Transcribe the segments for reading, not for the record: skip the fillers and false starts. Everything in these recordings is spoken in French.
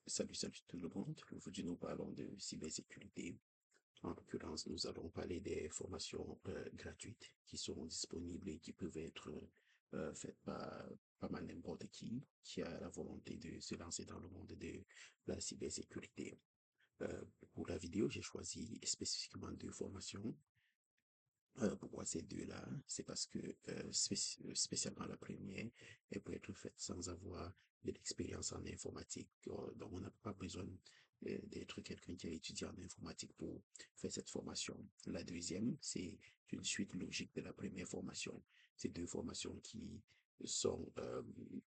Salut tout le monde. Aujourd'hui, nous parlons de cybersécurité. En l'occurrence, nous allons parler des formations gratuites qui seront disponibles et qui peuvent être faites par pas mal n'importe qui a la volonté de se lancer dans le monde de la cybersécurité. Pour la vidéo, j'ai choisi spécifiquement deux formations. Pourquoi ces deux-là? C'est parce que spécialement la première, elle peut être faite sans avoir de l'expérience en informatique. Donc, on n'a pas besoin d'être quelqu'un qui a étudié en informatique pour faire cette formation. La deuxième, c'est une suite logique de la première formation. Ces deux formations qui sont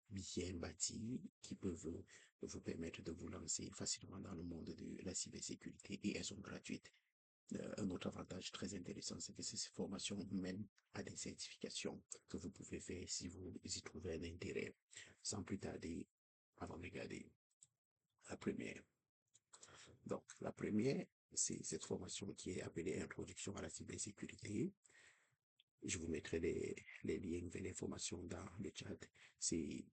bien bâties, qui peuvent vous permettre de vous lancer facilement dans le monde de la cybersécurité et elles sont gratuites. Un autre avantage très intéressant, c'est que ces formations mènent à des certifications que vous pouvez faire si vous y trouvez un intérêt. Sans plus tarder, avant de regarder la première. Donc, la première, c'est cette formation qui est appelée Introduction à la cybersécurité. Je vous mettrai les liens vers les formations dans le chat. C'est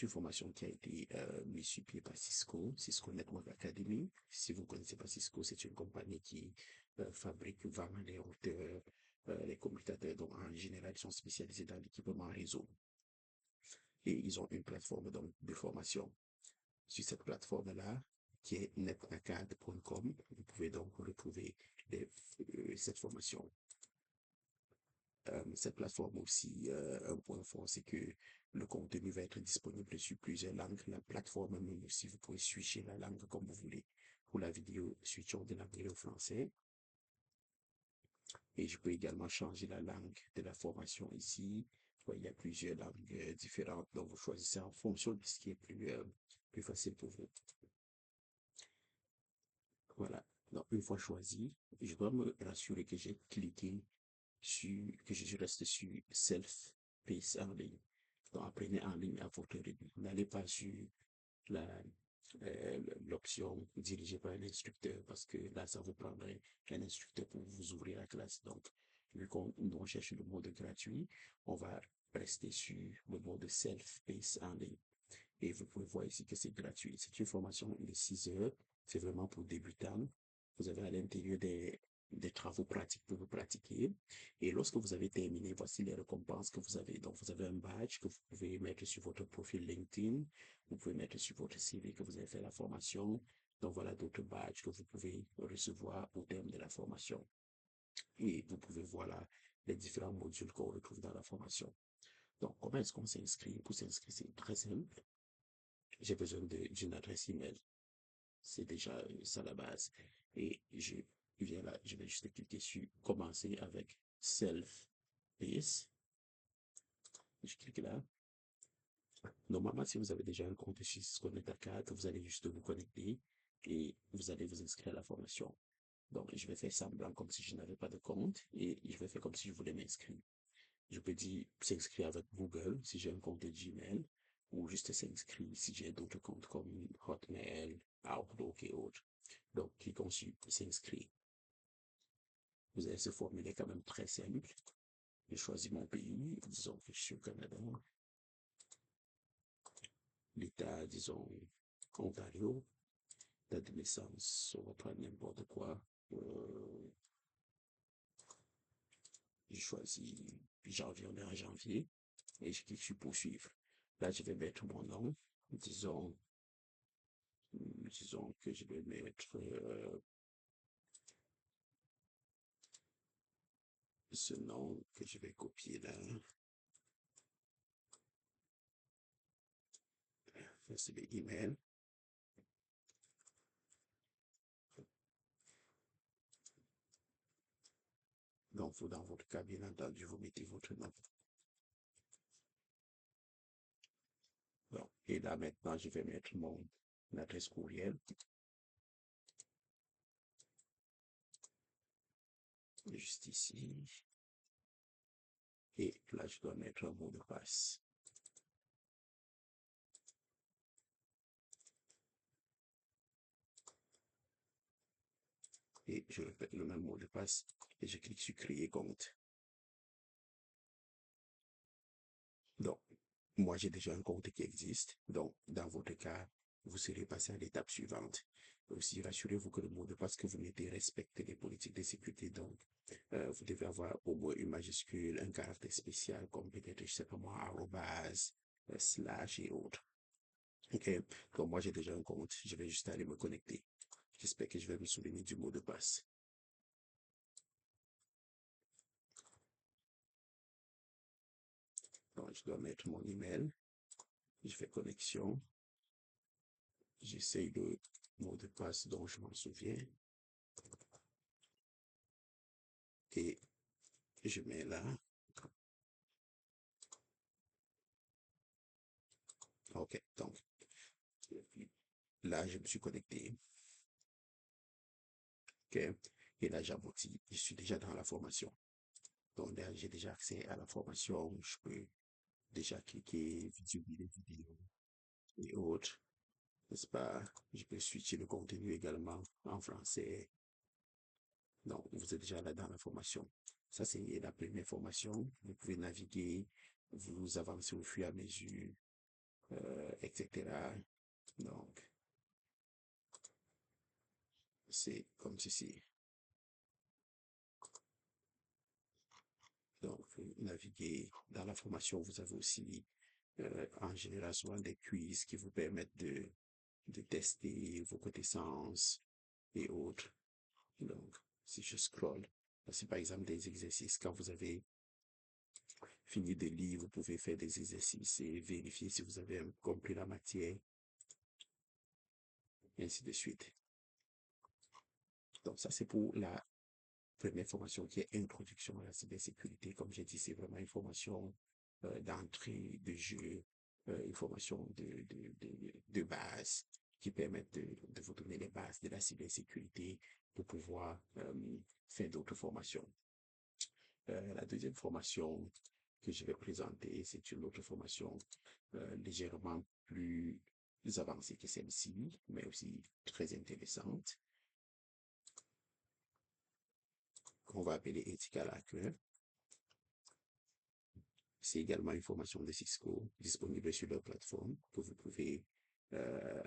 une formation qui a été mise sur pied par Cisco, Cisco Network Academy. Si vous ne connaissez pas Cisco, c'est une compagnie qui fabrique, vend les routeurs, les commutateurs. Donc, en général, ils sont spécialisés dans l'équipement réseau. Et ils ont une plateforme donc, de formation. Sur cette plateforme-là, qui est netacad.com, vous pouvez donc retrouver cette formation. Cette plateforme aussi, un point fort, c'est que le contenu va être disponible sur plusieurs langues. La plateforme même aussi, vous pouvez switcher la langue comme vous voulez. Pour la vidéo, switchons de l'anglais au français. Et je peux également changer la langue de la formation ici. Il y a plusieurs langues différentes, donc vous choisissez en fonction de ce qui est plus facile pour vous. Voilà. Donc, une fois choisi, je dois me rassurer que j'ai cliqué que je reste sur self-paced en ligne. Donc, apprenez en ligne à votre rythme. N'allez pas sur l'option dirigée par un instructeur parce que là, ça vous prendrait un instructeur pour vous ouvrir la classe. Donc, vu qu'on cherche le mode gratuit, on va rester sur le mode self-paced en ligne. Et vous pouvez voir ici que c'est gratuit. C'est une formation de 6 heures. C'est vraiment pour débutants. Vous avez à l'intérieur des travaux pratiques pour vous pratiquer. Et lorsque vous avez terminé, voici les récompenses que vous avez. Donc, vous avez un badge que vous pouvez mettre sur votre profil LinkedIn. Vous pouvez mettre sur votre CV que vous avez fait la formation. Donc, voilà d'autres badges que vous pouvez recevoir au terme de la formation. Et vous pouvez voir là les différents modules qu'on retrouve dans la formation. Donc, comment est-ce qu'on s'inscrit? Pour s'inscrire, c'est très simple. J'ai besoin d'une adresse email. C'est déjà ça la base. Et je viens là, je vais juste cliquer sur commencer avec self-base. Je clique là. Normalement, si vous avez déjà un compte chez Cisco Netacad, vous allez juste vous connecter et vous allez vous inscrire à la formation. Donc, je vais faire semblant comme si je n'avais pas de compte et je vais faire comme si je voulais m'inscrire. Je peux dire s'inscrire avec Google si j'ai un compte de Gmail ou juste s'inscrire si j'ai d'autres comptes comme Hotmail, Outlook et autres. Donc, cliquons sur s'inscrire. Vous avez ce formulaire quand même très simple. Je choisis mon pays, disons que je suis au Canada. L'État, disons, Ontario. Date de naissance, on va prendre n'importe quoi. Je choisis janvier, on est en janvier. Et je clique sur poursuivre. Là, je vais mettre mon nom. Disons, disons que je vais mettre ce nom que je vais copier là. C'est l'email. Donc, vous, dans votre cas, bien entendu, vous mettez votre nom. Bon. Et là, maintenant, je vais mettre mon adresse courriel. Juste ici. Et là, je dois mettre un mot de passe. Et je répète le même mot de passe et je clique sur créer compte. Donc, moi, j'ai déjà un compte qui existe. Donc, dans votre cas, vous serez passé à l'étape suivante. Aussi, rassurez-vous que le mot de passe que vous mettez respecte les politiques de sécurité. Donc, vous devez avoir au moins une majuscule, un caractère spécial, comme peut-être, je sais pas moi, arrobase, slash et autres. OK? Donc, moi, j'ai déjà un compte. Je vais juste aller me connecter. J'espère que je vais me souvenir du mot de passe. Donc, je dois mettre mon email. Je fais connexion. J'essaye le mot de passe dont je m'en souviens. Et je mets là. OK. Donc, là, je me suis connecté. OK. Et là, j'aboutis. Je suis déjà dans la formation. Donc, là, j'ai déjà accès à la formation. Je peux déjà cliquer, visionner les vidéos et autres. N'est-ce pas? Je peux switcher le contenu également en français. Donc, vous êtes déjà là dans la formation. Ça, c'est la première formation. Vous pouvez naviguer, vous avancez au fur et à mesure, etc. Donc, c'est comme ceci. Donc, vous naviguez dans la formation. Vous avez aussi, en général, souvent des quiz qui vous permettent de tester vos connaissances et autres. Donc, si je scroll, c'est par exemple des exercices. Quand vous avez fini de lire, vous pouvez faire des exercices et vérifier si vous avez compris la matière, et ainsi de suite. Donc, ça, c'est pour la première formation qui est introduction à la cybersécurité. Comme j'ai dit, c'est vraiment une formation d'entrée, de jeu, une formation de base qui permettent de vous donner les bases de la cybersécurité pour pouvoir faire d'autres formations. La deuxième formation que je vais présenter, c'est une autre formation légèrement plus avancée que celle-ci, mais aussi très intéressante, qu'on va appeler Ethical Hacker. C'est également une formation de Cisco disponible sur leur plateforme que vous pouvez euh,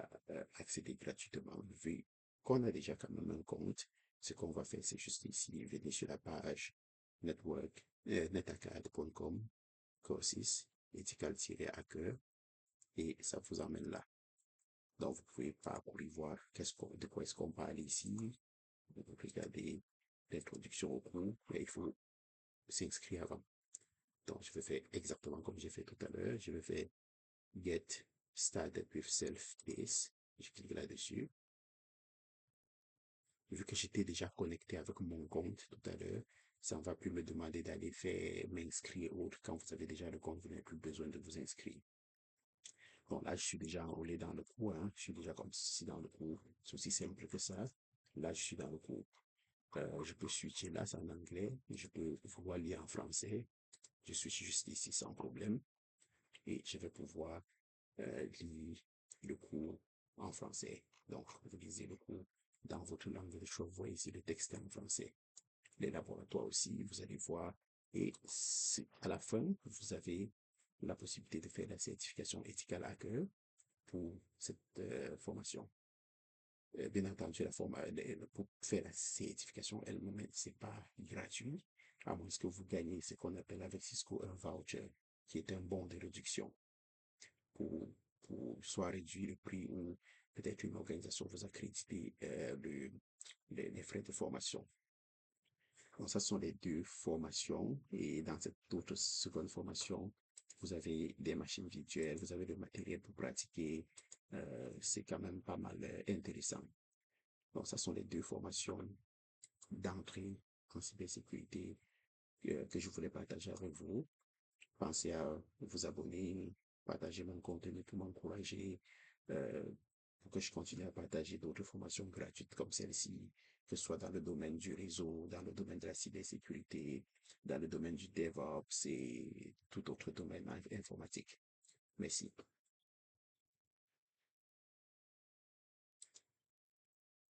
accéder gratuitement. Vu qu'on a déjà quand même un compte, ce qu'on va faire, c'est juste ici, venir sur la page netacad.com, courses, ethical-hacker, et ça vous emmène là. Donc, vous pouvez parcourir, voir de quoi est-ce qu'on parle ici. Vous pouvez regarder l'introduction au cours, mais il faut s'inscrire avant. Donc, je vais faire exactement comme j'ai fait tout à l'heure. Je vais faire Get Started with Self-Test. Je clique là-dessus. Vu que j'étais déjà connecté avec mon compte tout à l'heure, ça ne va plus me demander d'aller faire m'inscrire ou autre. Quand vous avez déjà le compte, vous n'avez plus besoin de vous inscrire. Bon, là, je suis déjà enrôlé dans le cours. Hein. Je suis déjà comme si dans le cours. C'est aussi simple que ça. Là, je suis dans le cours. Je peux switcher là, c'est en anglais. Je peux pouvoir lire en français. Je suis juste ici sans problème. Et je vais pouvoir lire le cours en français. Donc, vous lisez le cours dans votre langue de choix. Vous voyez ici le texte en français. Les laboratoires aussi, vous allez voir. Et à la fin, vous avez la possibilité de faire la certification Ethical Hacker pour cette formation. Bien entendu, pour faire la certification elle-même, c'est pas gratuit, à moins que vous gagnez ce qu'on appelle avec Cisco un voucher, qui est un bon de réduction pour, pour soit réduire le prix ou peut-être une organisation vous accréditer les frais de formation. Donc, ça sont les deux formations. Et dans cette autre seconde formation, vous avez des machines virtuelles, vous avez le matériel pour pratiquer. C'est quand même pas mal intéressant. Donc, ça sont les deux formations d'entrée en cybersécurité que je voulais partager avec vous. Pensez à vous abonner, partager mon contenu pour m'encourager, euh, pour que je continue à partager d'autres formations gratuites comme celle-ci, que ce soit dans le domaine du réseau, dans le domaine de la cybersécurité, dans le domaine du DevOps et tout autre domaine informatique. Merci.